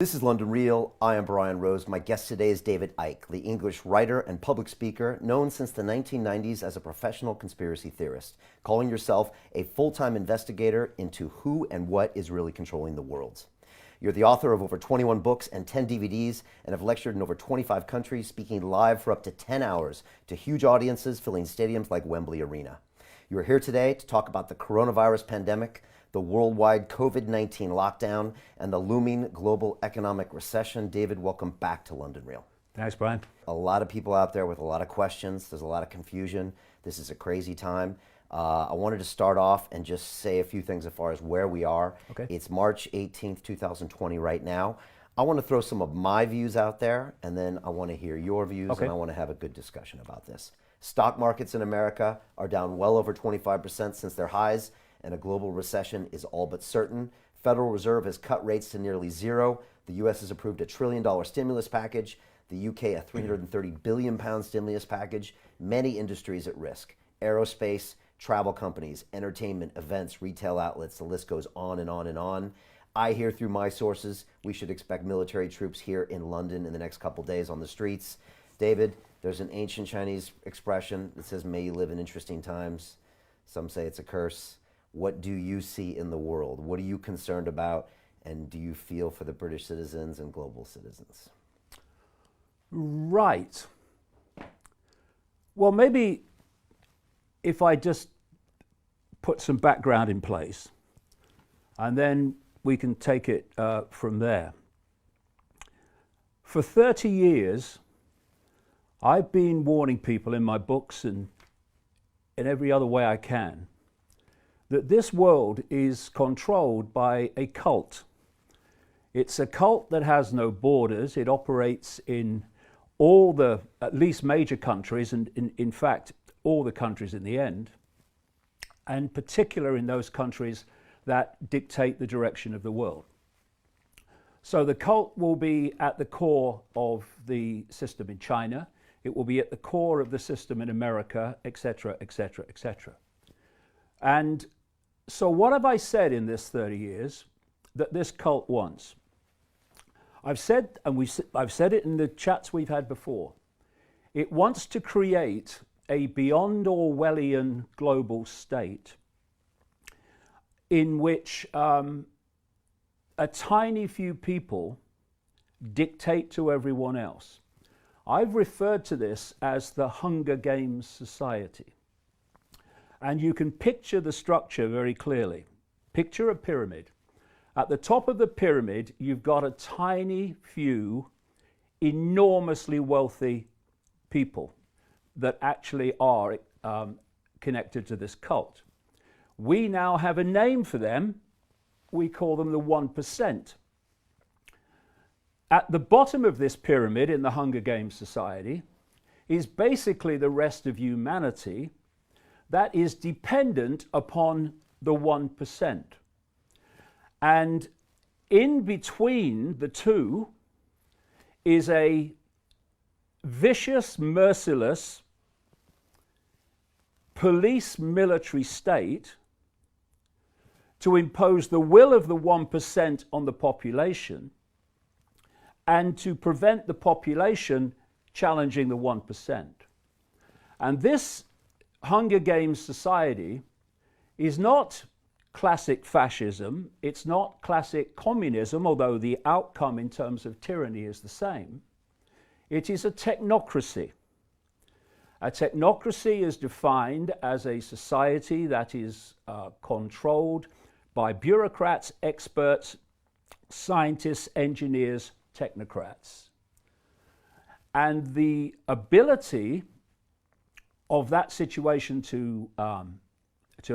This is London Real. I am Brian Rose. My guest today is David Icke, the English writer and public speaker known since the 1990s as a professional conspiracy theorist, calling yourself a full-time investigator into who and what is really controlling the world. You're the author of over 21 books and 10 DVDs and have lectured in over 25 countries, speaking live for up to 10 hours to huge audiences filling stadiums like Wembley Arena. You are here today to talk about the coronavirus pandemic, the worldwide COVID-19 lockdown, and the looming global economic recession. David, welcome back to London Real. Thanks, Brian. A lot of people out there with a lot of questions. There's a lot of confusion. This is a crazy time. I wanted to start off and just say a few things as far as where we are. Okay. It's March 18th, 2020 right now. I want to throw some of my views out there, and then I want to hear your views, Okay. and I want to have a good discussion about this. Stock markets in America are down well over 25% since their highs, and a global recession is all but certain. Federal Reserve has cut rates to nearly zero. The U.S. has approved a $1 trillion stimulus package. The U.K. a £330 billion stimulus package. Many industries at risk. Aerospace, travel companies, entertainment, events, retail outlets, the list goes on and on and on. I hear through my sources we should expect military troops here in London in the next couple days on the streets. David, there's an ancient Chinese expression that says, "May you live in interesting times." Some say it's a curse. What do you see in the world? What are you concerned about? And do you feel for the British citizens and global citizens? Right. Well, maybe if I just put some background in place, and then we can take it from there. For 30 years, I've been warning people in my books and in every other way I can that this world is controlled by a cult. It's a cult that has no borders. It operates in all the, at least major countries, and in fact, all the countries in the end, and particular in those countries that dictate the direction of the world. So the cult will be at the core of the system in China. It will be at the core of the system in America, etc., etc., etc. And so what have I said in this 30 years that this cult wants? I've said, and I've said it in the chats we've had before, it wants to create a beyond Orwellian global state in which a tiny few people dictate to everyone else. I've referred to this as the Hunger Games society. And you can picture the structure very clearly. Picture a pyramid. At the top of the pyramid, you've got a tiny few enormously wealthy people that actually are connected to this cult. We now have a name for them. We call them the 1%. At the bottom of this pyramid in the Hunger Games society is basically the rest of humanity that is dependent upon the 1%. And in between the two is a vicious, merciless police military state to impose the will of the 1% on the population and to prevent the population challenging the 1%. And this Hunger Games society is not classic fascism, it's not classic communism, although the outcome in terms of tyranny is the same. It is a technocracy. A technocracy is defined as a society that is controlled by bureaucrats, experts, scientists, engineers, technocrats. And the ability of that situation to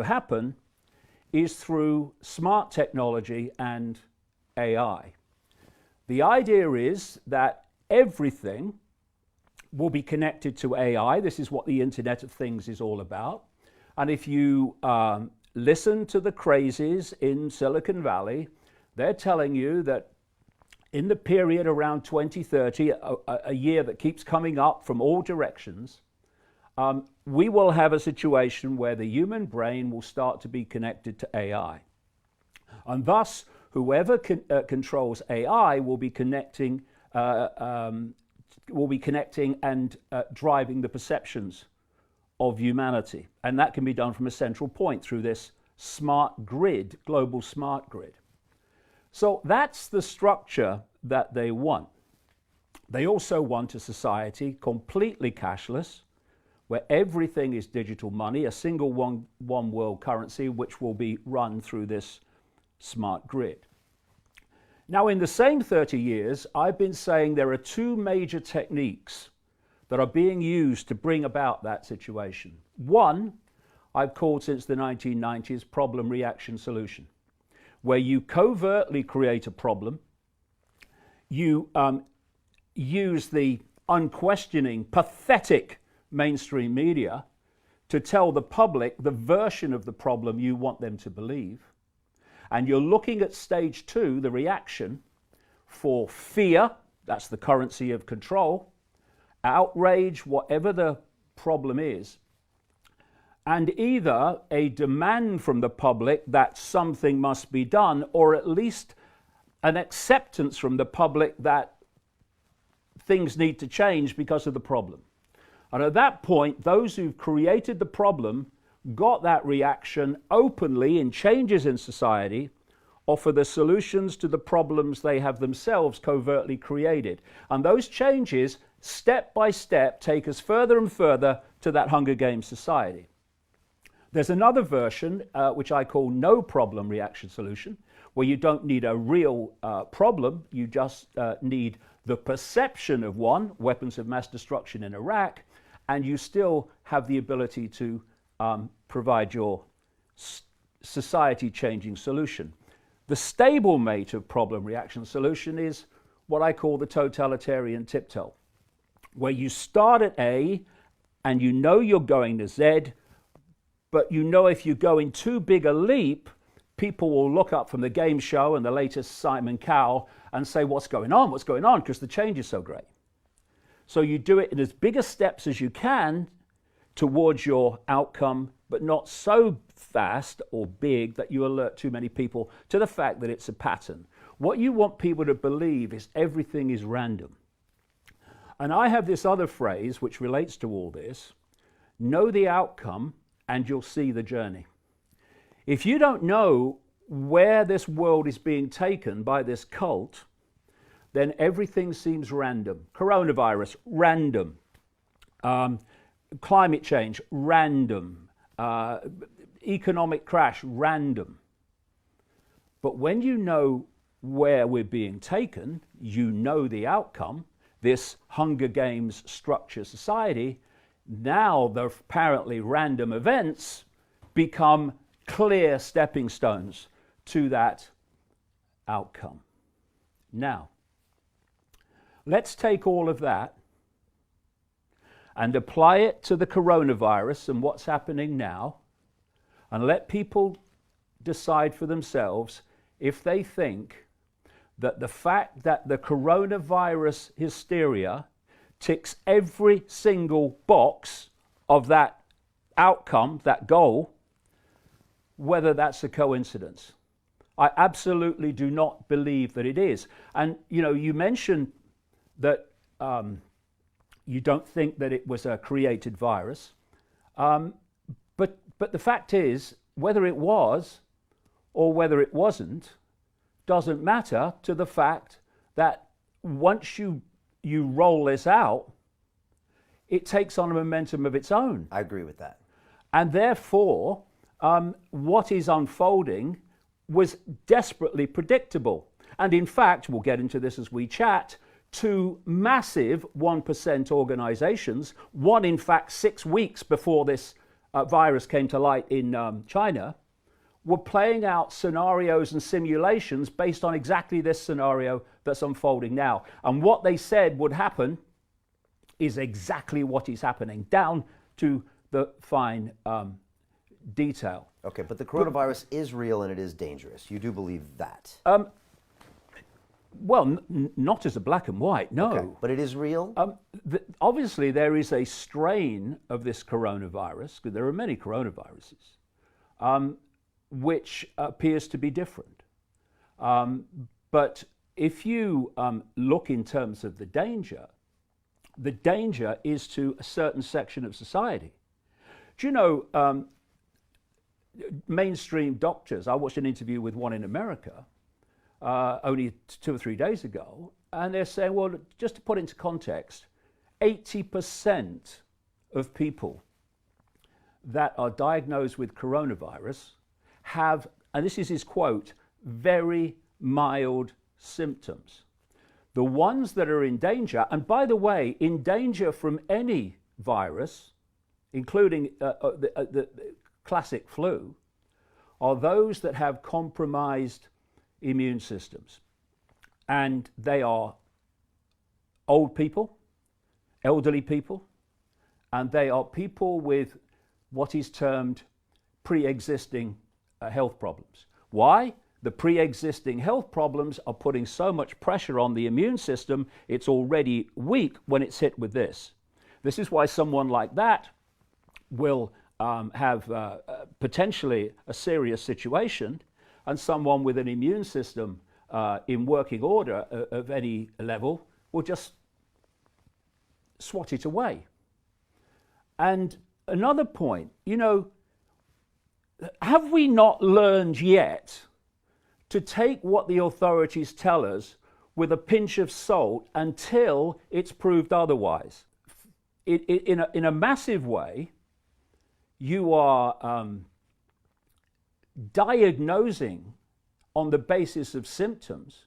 happen is through smart technology and AI. The idea is that everything will be connected to AI. This is what the Internet of Things is all about. And if you listen to the crazies in Silicon Valley, they're telling you that in the period around 2030, a year that keeps coming up from all directions, we will have a situation where the human brain will start to be connected to AI. And thus, whoever controls AI will be connecting and driving the perceptions of humanity. And that can be done from a central point through this smart grid, global smart grid. So that's the structure that they want. They also want a society completely cashless, where everything is digital money, a single one world currency, which will be run through this smart grid. Now, in the same 30 years, I've been saying there are two major techniques that are being used to bring about that situation. One, I've called since the 1990s problem, reaction, solution, where you covertly create a problem, you use the unquestioning, pathetic mainstream media to tell the public the version of the problem you want them to believe. And you're looking at stage two, the reaction, for fear, that's the currency of control, outrage, whatever the problem is, and either a demand from the public that something must be done, or at least an acceptance from the public that things need to change because of the problem. And at that point, those who've created the problem got that reaction openly in changes in society, offer the solutions to the problems they have themselves covertly created. And those changes, step by step, take us further and further to that Hunger Games society. There's another version, which I call no problem reaction solution, where you don't need a real problem, you just need the perception of one, weapons of mass destruction in Iraq, and you still have the ability to provide your society-changing solution. The stablemate of problem reaction solution is what I call the totalitarian tiptoe, where you start at A and you know you're going to Z, but you know if you go in too big a leap, people will look up from the game show and the latest Simon Cowell and say, what's going on, because the change is so great. So you do it in as big a steps as you can towards your outcome, but not so fast or big that you alert too many people to the fact that it's a pattern. What you want people to believe is everything is random. And I have this other phrase which relates to all this: know the outcome and you'll see the journey. If you don't know where this world is being taken by this cult, then everything seems random. Coronavirus, random. Climate change, random. Economic crash, random. But when you know where we're being taken, you know the outcome, this Hunger Games structure society, now the apparently random events become clear stepping stones to that outcome. Now, let's take all of that and apply it to the coronavirus and what's happening now, and let people decide for themselves if they think that the fact that the coronavirus hysteria ticks every single box of that outcome, that goal, whether that's a coincidence. I absolutely do not believe that it is. And, you know, you mentioned that you don't think that it was a created virus. But the fact is, whether it was or whether it wasn't, doesn't matter to the fact that once you roll this out, it takes on a momentum of its own. I agree with that. And therefore, what is unfolding was desperately predictable. And in fact, we'll get into this as we chat, two massive 1% organizations, one in fact 6 weeks before this virus came to light in China, were playing out scenarios and simulations based on exactly this scenario that's unfolding now. And what they said would happen is exactly what is happening, down to the fine detail. Okay, but the coronavirus is real and it is dangerous. You do believe that? Well, not as a black and white, no. Okay, but it is real? Obviously, there is a strain of this coronavirus, because there are many coronaviruses, which appears to be different. But if you look in terms of the danger is to a certain section of society. Do you know, mainstream doctors, I watched an interview with one in America only 2 or 3 days ago, and they're saying, well, just to put into context, 80% of people that are diagnosed with coronavirus have, and this is his quote, very mild symptoms. The ones that are in danger, and by the way, in danger from any virus, including the classic flu, are those that have compromised immune systems. And they are old people, elderly people, and they are people with what is termed pre-existing health problems. Why? The pre-existing health problems are putting so much pressure on the immune system, it's already weak when it's hit with this. This is why someone like that will have potentially a serious situation, and someone with an immune system in working order of any level will just swat it away. And another point, you know, have we not learned yet to take what the authorities tell us with a pinch of salt until it's proved otherwise? In a massive way, you are diagnosing on the basis of symptoms.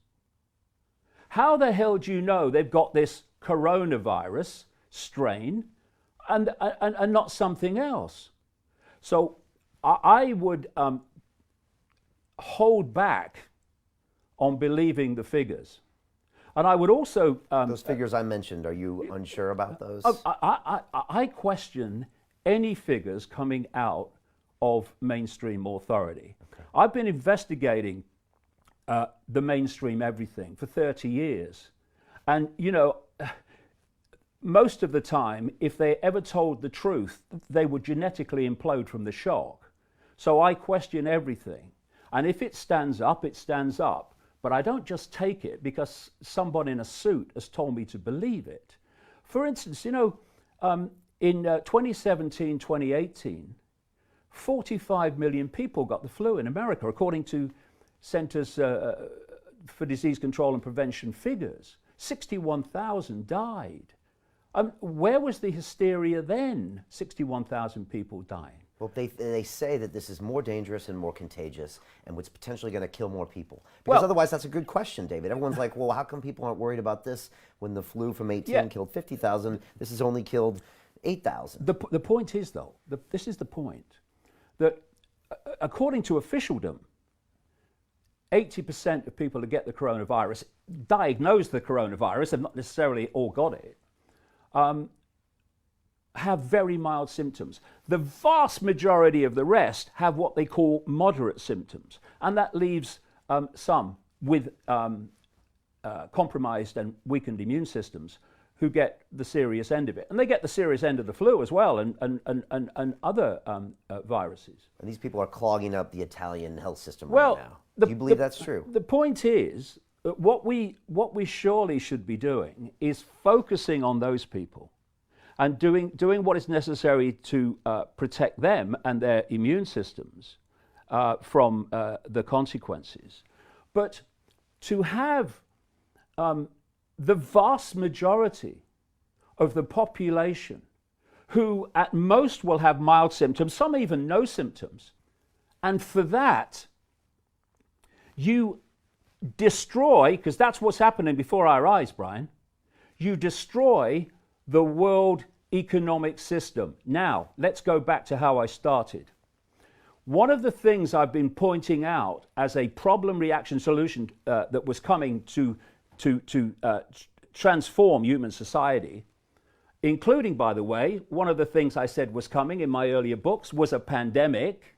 How the hell do you know they've got this coronavirus strain and not something else? So I would hold back on believing the figures. And I would also... those figures I mentioned, are you unsure about those? I question any figures coming out of mainstream authority. Okay. I've been investigating the mainstream everything for 30 years. And, you know, most of the time, if they ever told the truth, they would genetically implode from the shock. So I question everything. And if it stands up, it stands up. But I don't just take it because someone in a suit has told me to believe it. For instance, you know, in 2017, 2018, 45 million people got the flu in America, according to Centers for Disease Control and Prevention figures. 61,000 died. Where was the hysteria then? 61,000 people dying. Well, they say that this is more dangerous and more contagious and what's potentially going to kill more people. Because otherwise, that's a good question, David. Everyone's like, well, how come people aren't worried about this when the flu from 18 killed 50,000? This has only killed 8,000. The point is, though, this is the point, that according to officialdom, 80% of people who get the coronavirus, diagnose the coronavirus, and not necessarily all got it, have very mild symptoms. The vast majority of the rest have what they call moderate symptoms, and that leaves some with compromised and weakened immune systems who get the serious end of it. And they get the serious end of the flu as well, and other viruses. And these people are clogging up the Italian health system right now. Do you believe that's true? The point is, that what we surely should be doing is focusing on those people and doing what is necessary to protect them and their immune systems from the consequences. But to have the vast majority of the population who at most will have mild symptoms, some even no symptoms, and for that you destroy, because that's what's happening before our eyes, Brian, you destroy the world economic system. Now, let's go back to how I started. One of the things I've been pointing out as a problem reaction solution that was coming to transform human society, including, by the way, one of the things I said was coming in my earlier books was a pandemic,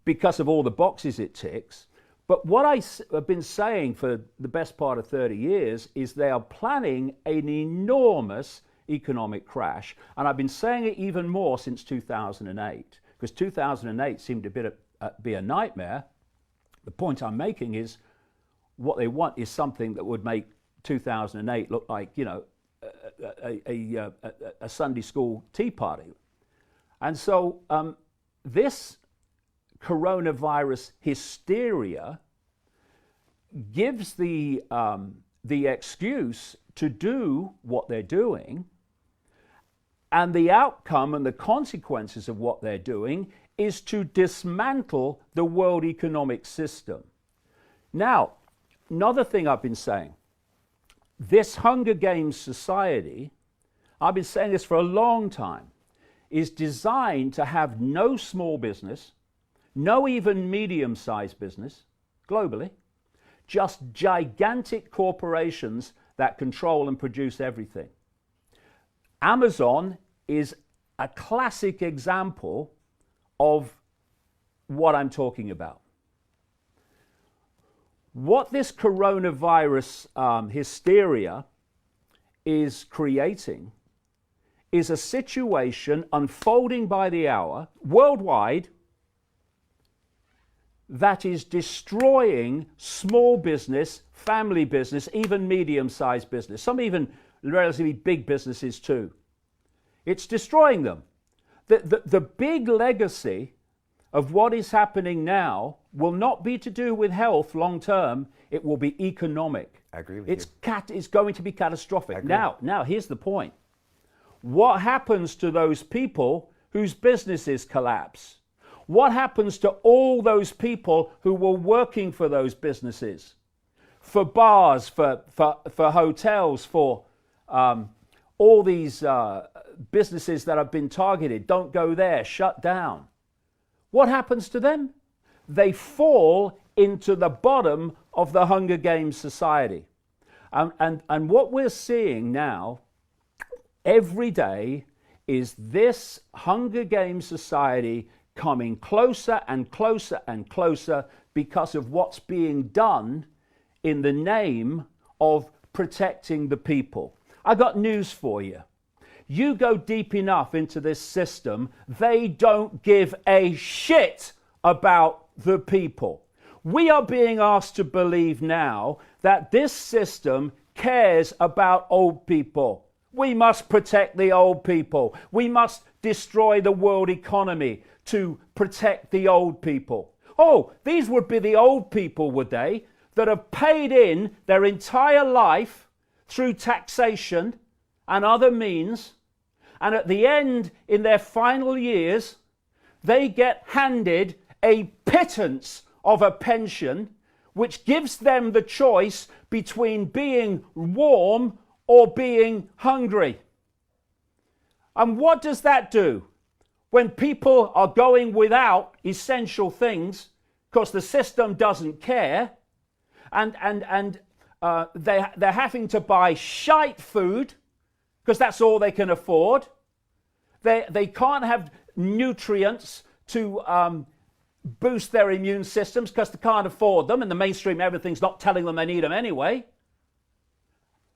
because of all the boxes it ticks. But what I have been saying for the best part of 30 years is they are planning an enormous economic crash. And I've been saying it even more since 2008, because 2008 seemed to be a nightmare. The point I'm making is what they want is something that would make 2008 look like, you know, a Sunday school tea party. And so this coronavirus hysteria gives the excuse to do what they're doing, and the outcome and the consequences of what they're doing is to dismantle the world economic system. Now, another thing I've been saying, this Hunger Games society, I've been saying this for a long time, is designed to have no small business, no even medium-sized business globally, just gigantic corporations that control and produce everything. Amazon is a classic example of what I'm talking about. What this coronavirus hysteria is creating is a situation unfolding by the hour worldwide that is destroying small business, family business, even medium-sized business, some even relatively big businesses too. It's destroying them. The big legacy of what is happening now will not be to do with health long term, it will be economic. I agree with you. It's going to be catastrophic. Now, here's the point. What happens to those people whose businesses collapse? What happens to all those people who were working for those businesses? For bars, for hotels, for all these businesses that have been targeted, don't go there, shut down. What happens to them? They fall into the bottom of the Hunger Games society. And what we're seeing now, every day, is this Hunger Games society coming closer and closer and closer because of what's being done in the name of protecting the people. I got news for you. You go deep enough into this system, they don't give a shit about the people. We are being asked to believe now that this system cares about old people. We must protect the old people. We must destroy the world economy to protect the old people. Oh, these would be the old people, would they, that have paid in their entire life through taxation and other means, and at the end, in their final years, they get handed a pittance of a pension which gives them the choice between being warm or being hungry. And what does that do? When people are going without essential things, because the system doesn't care, and they're having to buy shite food, because that's all they can afford. They can't have nutrients to boost their immune systems because they can't afford them, and the mainstream everything's not telling them they need them anyway.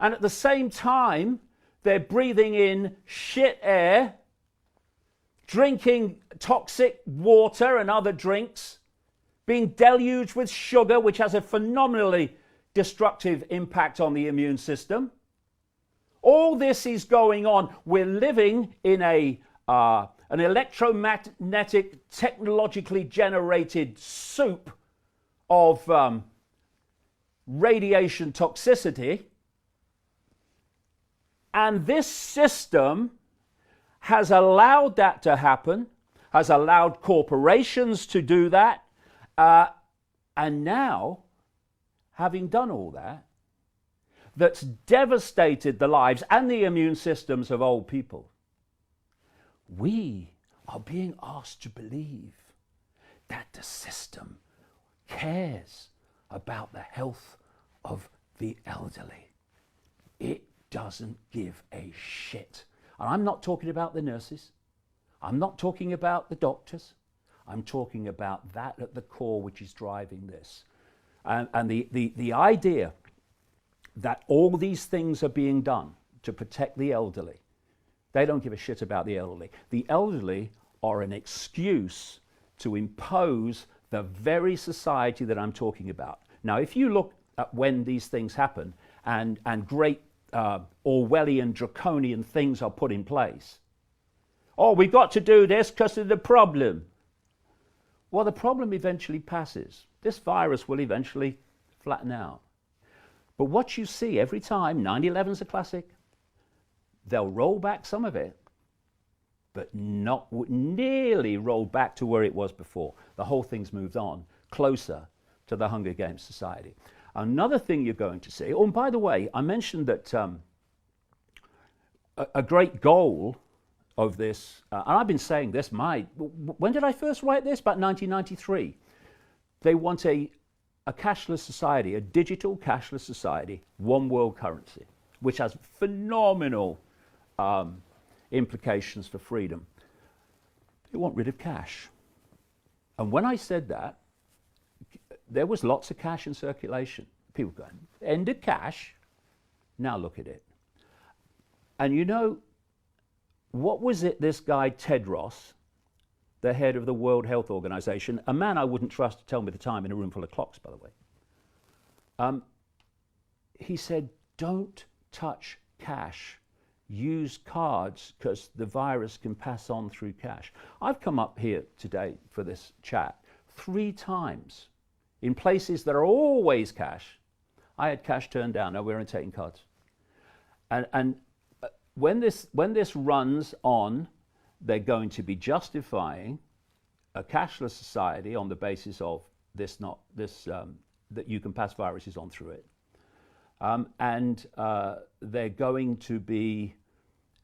And at the same time, they're breathing in shit air, drinking toxic water and other drinks, being deluged with sugar, which has a phenomenally destructive impact on the immune system. All this is going on. We're living in an electromagnetic, technologically generated soup of radiation toxicity. And this system has allowed that to happen, has allowed corporations to do that. And now, having done all that, that's devastated the lives and the immune systems of old people, we are being asked to believe that the system cares about the health of the elderly. It doesn't give a shit. And I'm not talking about the nurses. I'm not talking about the doctors. I'm talking about that at the core which is driving this. And the idea that all these things are being done to protect the elderly, they don't give a shit about the elderly. The elderly are an excuse to impose the very society that I'm talking about. Now, if you look at when these things happen and great Orwellian, draconian things are put in place, oh, we've got to do this because of the problem. Well, the problem eventually passes. This virus will eventually flatten out. But what you see every time, 9/11's a classic, they'll roll back some of it, but not nearly roll back to where it was before. The whole thing's moved on, closer to the Hunger Games society. Another thing you're going to see, oh, and by the way, I mentioned that a great goal of this, and I've been saying this, when did I first write this? About 1993. They want a cashless society, a digital cashless society, one world currency, which has phenomenal implications for freedom. They want rid of cash. And when I said that, there was lots of cash in circulation. People going, end of cash? Now look at it. And you know, what was it this guy Tedros, the head of the World Health Organization, a man I wouldn't trust to tell me the time in a room full of clocks, by the way, he said, don't touch cash. Use cards because the virus can pass on through cash. I've come up here today for this chat 3 times in places that are always cash. I had cash turned down. No, we're only taking cards. And when this runs on, they're going to be justifying a cashless society on the basis of that you can pass viruses on through it. And they're going to be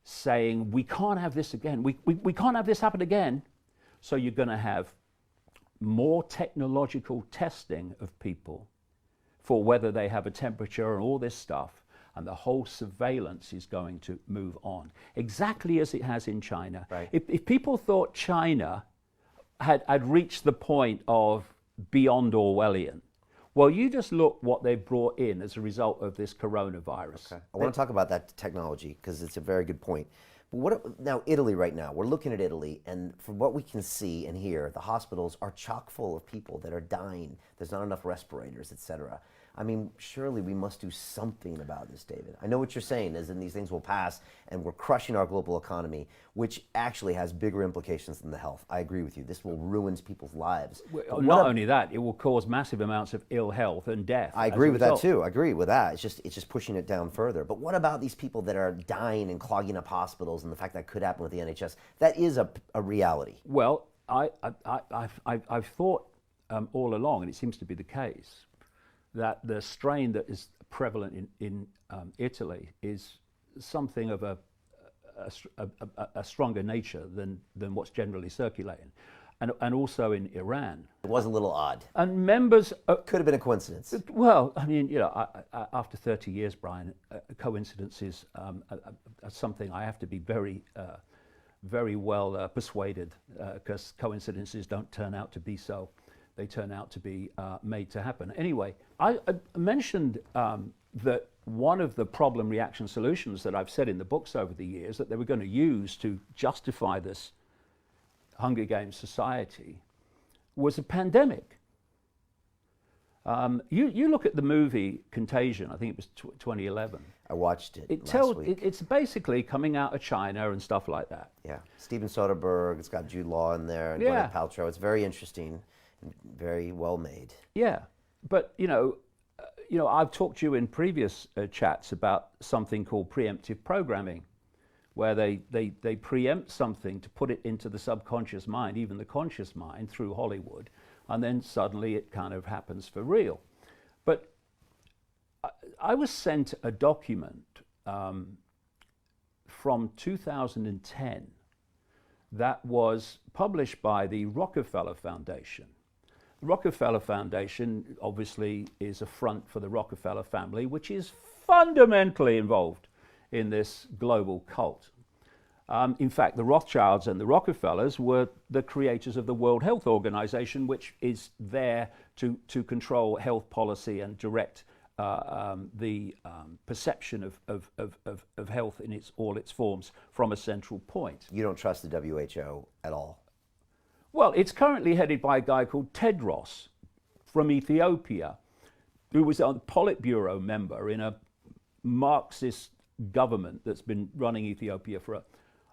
saying, we can't have this again. We can't have this happen again. So you're going to have more technological testing of people for whether they have a temperature and all this stuff. And the whole surveillance is going to move on, exactly as it has in China. Right. If people thought China had reached the point of beyond Orwellian, well, you just look what they've brought in as a result of this coronavirus. Okay. I want to talk about that technology because it's a very good point. But now Italy right now, we're looking at Italy, and from what we can see and hear, the hospitals are chock full of people that are dying. There's not enough respirators, etc. I mean, surely we must do something about this, David. I know what you're saying is that these things will pass and we're crushing our global economy, which actually has bigger implications than the health. I agree with you. This will ruin people's lives. Well, not only that, it will cause massive amounts of ill health and death. I agree with that too. I agree with that. It's just pushing it down further. But what about these people that are dying and clogging up hospitals and the fact that could happen with the NHS? That is a reality. Well, I've thought all along, and it seems to be the case, that the strain that is prevalent in Italy is something of a stronger nature than what's generally circulating, and also in Iran. It was a little odd. And members could have been a coincidence. Well, I mean, you know, after 30 years, Brian, coincidences are something I have to be very well persuaded, because coincidences don't turn out to be so. They turn out to be made to happen. Anyway, I mentioned that one of the problem reaction solutions that I've said in the books over the years that they were going to use to justify this Hunger Games society was a pandemic. You look at the movie Contagion, I think it was 2011. I watched it last week. It's basically coming out of China and stuff like that. Yeah, Steven Soderbergh, it's got Jude Law in there, and Gwyneth Paltrow. It's very interesting. Very well made. Yeah, but you know, I've talked to you in previous chats about something called preemptive programming, where they preempt something to put it into the subconscious mind, even the conscious mind, through Hollywood, and then suddenly it kind of happens for real. But I was sent a document from 2010 that was published by the Rockefeller Foundation. The Rockefeller Foundation obviously is a front for the Rockefeller family, which is fundamentally involved in this global cult. In fact, the Rothschilds and the Rockefellers were the creators of the World Health Organization, which is there to control health policy and direct the perception of health in all its forms from a central point. You don't trust the WHO at all? Well, it's currently headed by a guy called Tedros from Ethiopia, who was a Politburo member in a Marxist government that's been running Ethiopia for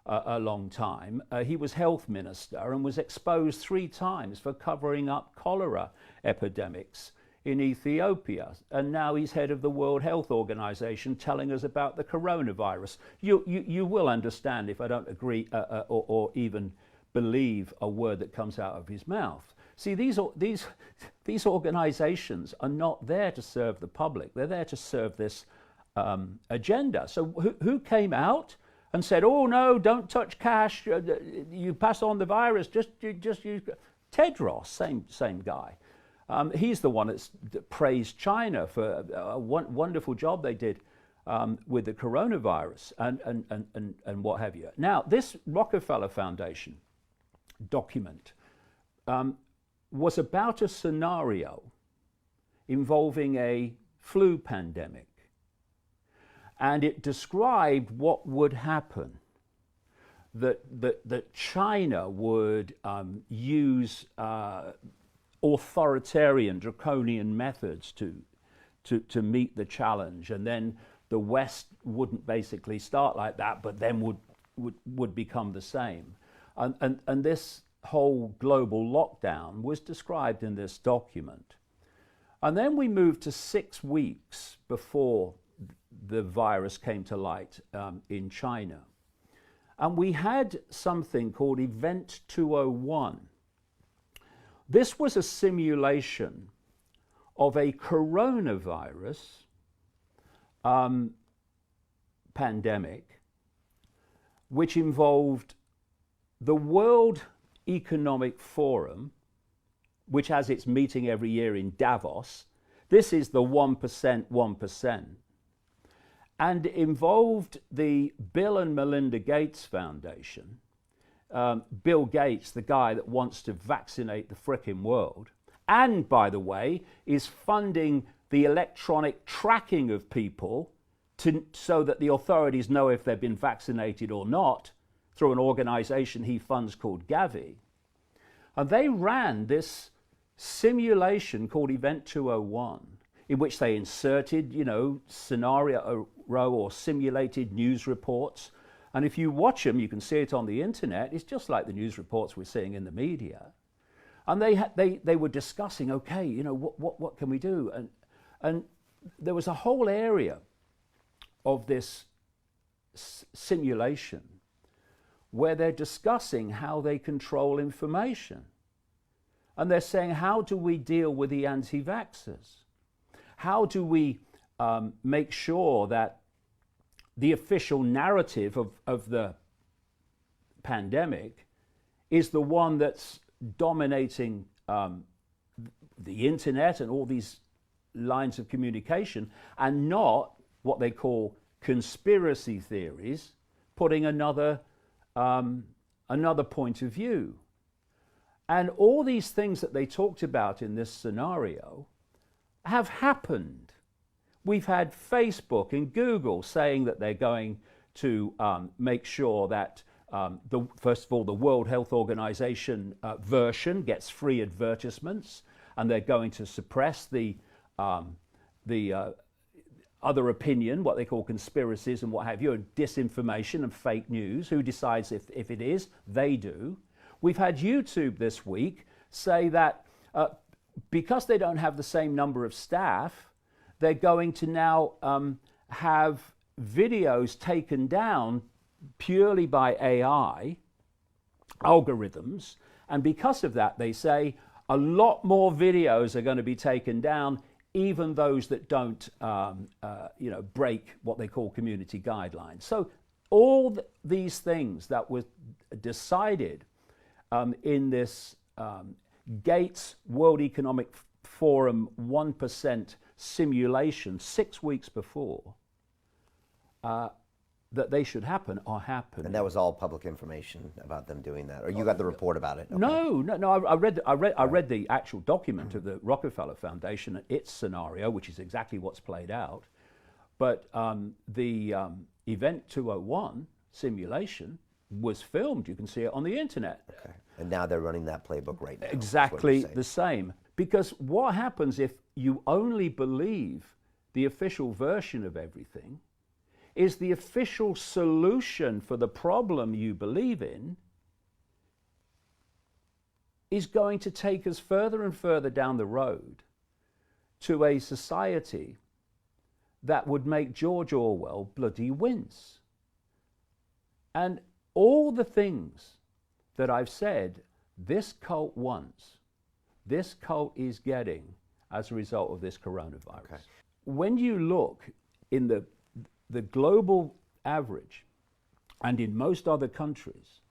a long time. He was health minister and was exposed 3 times for covering up cholera epidemics in Ethiopia. And now he's head of the World Health Organization telling us about the coronavirus. You will understand if I don't agree or even believe a word that comes out of his mouth. See, these organizations are not there to serve the public. They're there to serve this agenda. So who came out and said, oh no, don't touch cash, you pass on the virus, just use Tedros, same guy. He's the one that praised China for a wonderful job they did with the coronavirus and what have you. Now, this Rockefeller Foundation document was about a scenario involving a flu pandemic. And it described what would happen, that China would use authoritarian, draconian methods to meet the challenge, and then the West wouldn't basically start like that, but then would become the same. And this whole global lockdown was described in this document. And then we moved to 6 weeks before the virus came to light in China. And we had something called Event 201. This was a simulation of a coronavirus pandemic, which involved the World Economic Forum, which has its meeting every year in Davos. This is the 1%, and involved the Bill and Melinda Gates Foundation. Bill Gates, the guy that wants to vaccinate the frickin' world, and, by the way, is funding the electronic tracking of people so that the authorities know if they've been vaccinated or not, through an organization he funds called Gavi. And they ran this simulation called Event 201, in which they inserted, scenario or simulated news reports. And if you watch them, you can see it on the internet. It's just like the news reports we're seeing in the media. And they were discussing, okay, what can we do? And there was a whole area of this simulation where they're discussing how they control information. And they're saying, how do we deal with the anti-vaxxers? How do we make sure that the official narrative of the pandemic is the one that's dominating the internet and all these lines of communication, and not what they call conspiracy theories, putting another point of view. And all these things that they talked about in this scenario have happened. We've had Facebook and Google saying that they're going to make sure that, first of all, the World Health Organization version gets free advertisements, and they're going to suppress the other opinion, what they call conspiracies and what have you, and disinformation and fake news. Who decides if it is? They do. We've had YouTube this week say that because they don't have the same number of staff, they're going to now have videos taken down purely by AI algorithms. And because of that, they say a lot more videos are going to be taken down, even those that don't break what they call community guidelines. So all these things that were decided in this Gates World Economic Forum 1% simulation 6 weeks before that they should happen are happening. And that was all public information about them doing that, or you got the report about it? Okay. No. I read the actual document of the Rockefeller Foundation and its scenario, which is exactly what's played out. But the Event 201 simulation was filmed. You can see it on the internet. Okay. And now they're running that playbook right now. Exactly the same. Because what happens if you only believe the official version of everything is the official solution for the problem you believe in is going to take us further and further down the road to a society that would make George Orwell bloody wince. And all the things that I've said this cult wants, this cult is getting as a result of this coronavirus. Okay. When you look in the global average and in most other countries,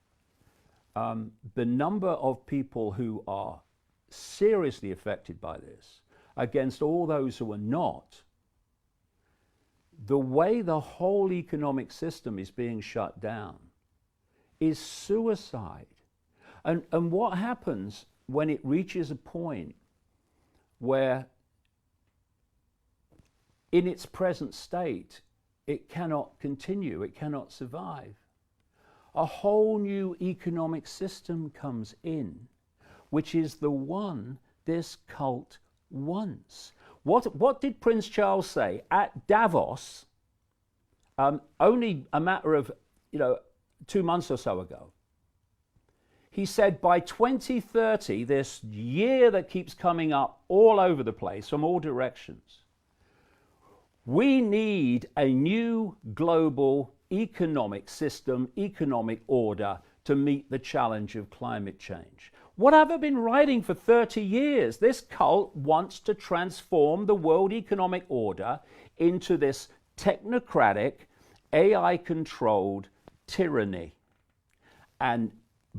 the number of people who are seriously affected by this against all those who are not, the way the whole economic system is being shut down is suicide. And what happens when it reaches a point where in its present state it cannot continue, it cannot survive? A whole new economic system comes in, which is the one this cult wants. What did Prince Charles say at Davos only a matter of 2 months or so ago? He said by 2030, this year that keeps coming up all over the place from all directions, we need a new global economic system, economic order to meet the challenge of climate change. What have I been writing for 30 years? This cult wants to transform the world economic order into this technocratic, AI-controlled tyranny. And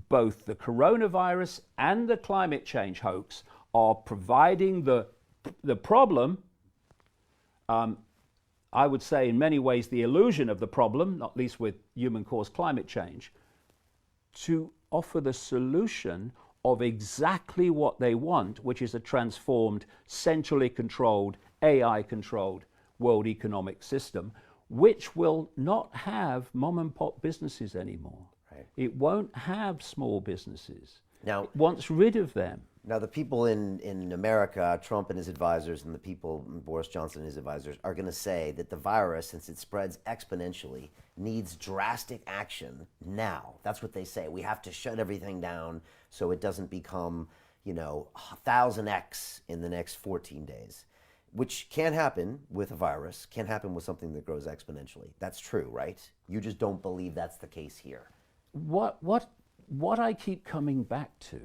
both the coronavirus and the climate change hoax are providing the problem, I would say in many ways the illusion of the problem, not least with human-caused climate change, to offer the solution of exactly what they want, which is a transformed, centrally controlled, AI-controlled world economic system, which will not have mom-and-pop businesses anymore. Right. It won't have small businesses. Now, it wants rid of them. Now, the people in America, Trump and his advisors, and the people, Boris Johnson and his advisors, are going to say that the virus, since it spreads exponentially, needs drastic action now. That's what they say. We have to shut everything down so it doesn't become, 1,000x in the next 14 days, which can happen with a virus, can happen with something that grows exponentially. That's true, right? You just don't believe that's the case here. What I keep coming back to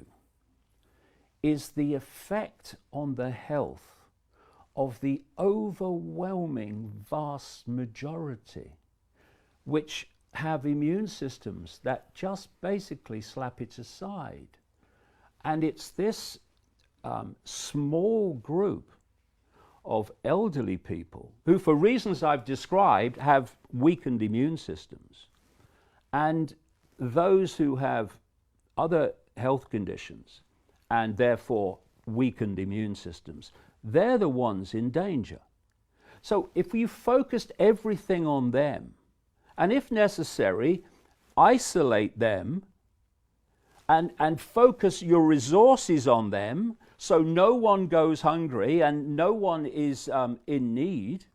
is the effect on the health of the overwhelming vast majority, which have immune systems that just basically slap it aside. And it's this small group of elderly people who, for reasons I've described, have weakened immune systems, and those who have other health conditions and therefore weakened immune systems, they're the ones in danger. So if you focused everything on them, and if necessary, isolate them and focus your resources on them so no one goes hungry and no one is in need,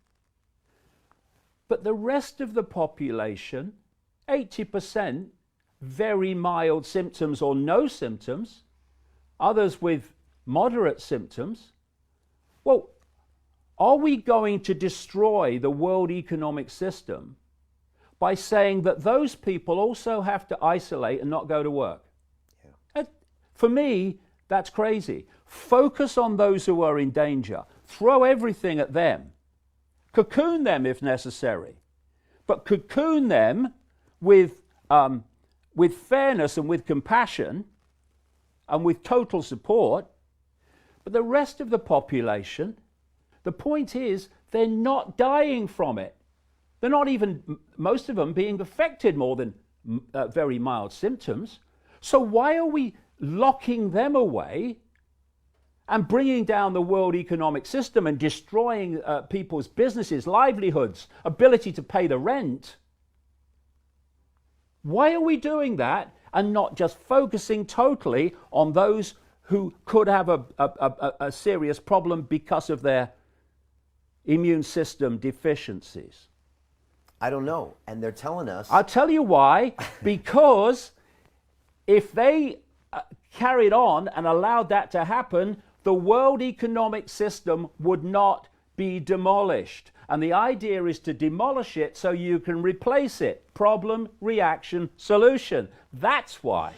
but the rest of the population, 80%, very mild symptoms or no symptoms, others with moderate symptoms. Well, are we going to destroy the world economic system by saying that those people also have to isolate and not go to work? Yeah. For me, that's crazy. Focus on those who are in danger. Throw everything at them. Cocoon them if necessary. But cocoon them with fairness and with compassion and with total support. But the rest of the population, the point is, they're not dying from it. They're not even, most of them, being affected more than very mild symptoms. So why are we locking them away and bringing down the world economic system and destroying people's businesses, livelihoods, ability to pay the rent? Why are we doing that? and not just focusing totally on those who could have a serious problem because of their immune system deficiencies? I don't know. And they're telling us. I'll tell you why. Because if they carried on and allowed that to happen, the world economic system would not be demolished. And the idea is to demolish it so you can replace it. Problem, reaction, solution. That's why.